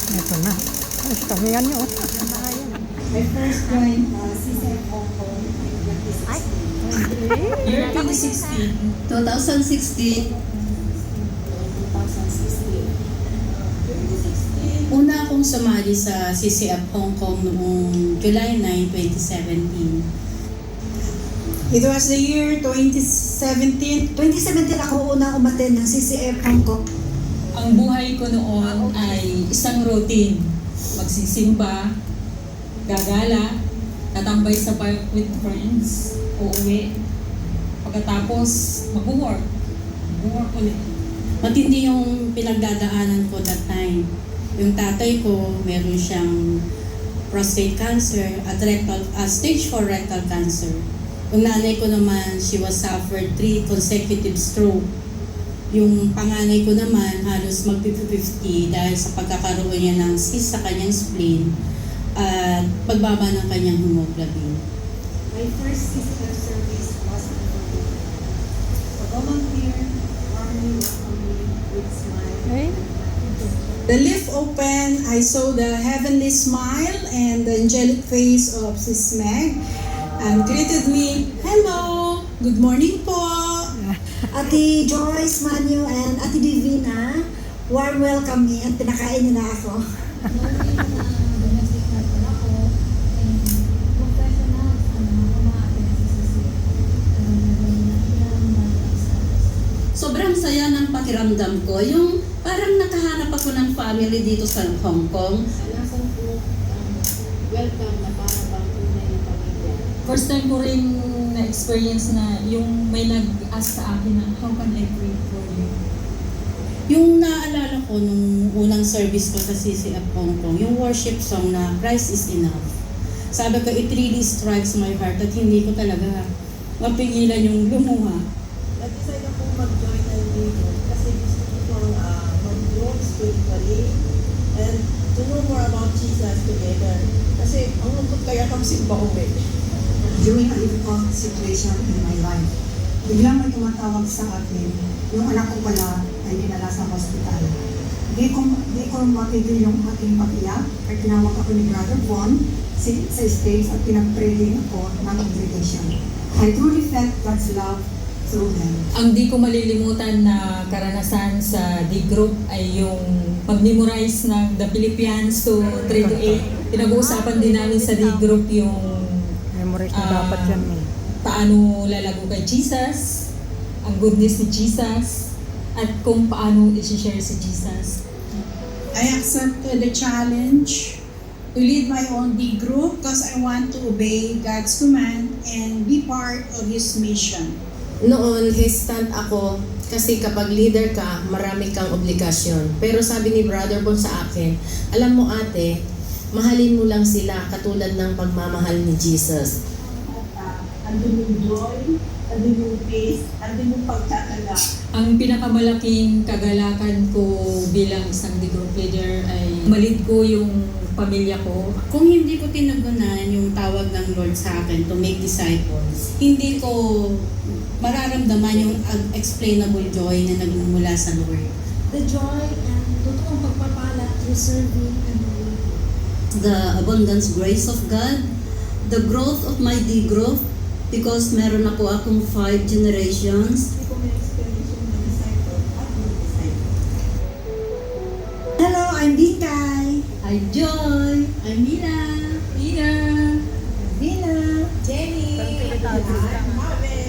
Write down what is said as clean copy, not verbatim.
Ito na. Ay, kamihan nyo. I first joined CCF Hong Kong in 2016. Year 2016. 2016. Una akong sumali sa CCF Hong Kong noong July 9, 2017. It was the year 2017. 2017 ako unang umattend ng CCF Hong Kong. Ang buhay ko noon ay isang routine. Magsisimba, gagala, tatambay sa park with friends, uuwi. Pagkatapos, mag-work. Mag-work ulit. Matindi yung pinagdadaanan ko that time. Yung tatay ko, meron siyang prostate cancer at stage 4 rectal cancer. Yung nanay ko naman, she was suffered 3 consecutive stroke. Yung panganay ko naman, halos mag-50 dahil sa pagkakaroon niya ng cyst sa kanyang spleen at pagbaba ng kanyang hemoglobin. My first CCF service was in Korea. A volunteer, warmly welcomed me with smile. Ay, The lift opened, I saw the heavenly smile and the angelic face of Sis Meg and greeted me, "Hello, good morning po." Ate Joyce, Manyo, and Ate Divina, warm welcome me at pinakain niyo na ako. Sobrang saya ng pakiramdam ko. Yung parang nakahanap ako ng family dito sa Hong Kong. Nasaan po welcome na para bang tunay yung pamilya. First time ko rin na-experience na yung may nag-ask sa akin na, how can I pray for you? Yung naalala ko nung unang service ko sa CCF Hong Kong, yung worship song na Christ is Enough. Sabi ko, it really strikes my heart at hindi ko talaga mapigilan yung lumuha. Nag-decide akong mag-join ng Vivo kasi gusto ko pong mag-grow spiritually and to know more about Jesus together. Kasi ang lungkot kaya kami simba ko During a difficult situation in my life, biglang may tumatawag sa akin, yung anak ko pala ay dinala sa hospital. Di ko mapigil yung aking pag-iyak, ay tinawag ako ni Brother Von sa stage at pinag-pray din ako ng invitation. I truly felt God's love through them. Ang di ko malilimutan na karanasan sa D-Group ay yung mag-memorize ng The Philippians to 3-8. Pinag-uusapan din namin sa D-Group yung memorize na dapat yan eh. paano lalago kay Jesus, ang goodness ni Jesus, at kung paano i-share si Jesus. I accepted the challenge to lead my own D group because I want to obey God's command and be part of His mission. Noon, hesitant ako kasi kapag leader ka, marami kang obligasyon. Pero sabi ni Brother Bon sa akin, alam mo ate, mahalin mo lang sila katulad ng pagmamahal ni Jesus. andun yung joy, andun yung peace, andun yung pagtataga. Ang pinakamalaking kagalakan ko bilang isang D-Group leader ay malid ko yung pamilya ko. Kung hindi ko tinugunan yung tawag ng Lord sa akin to make disciples, hindi ko mararamdaman yung unexplainable joy na nagmumula sa Lord. The joy and totoong pagpapala through serving and knowing. The abundance grace of God, the growth of my D-Group, because meron akong 5 generations. Hindi ko may experience yung mag-disciple at mag-disciple. Hello, I'm Dingkay. I'm Joy. I'm Mira. Ina! Dina. Jenny. I'm Marvin.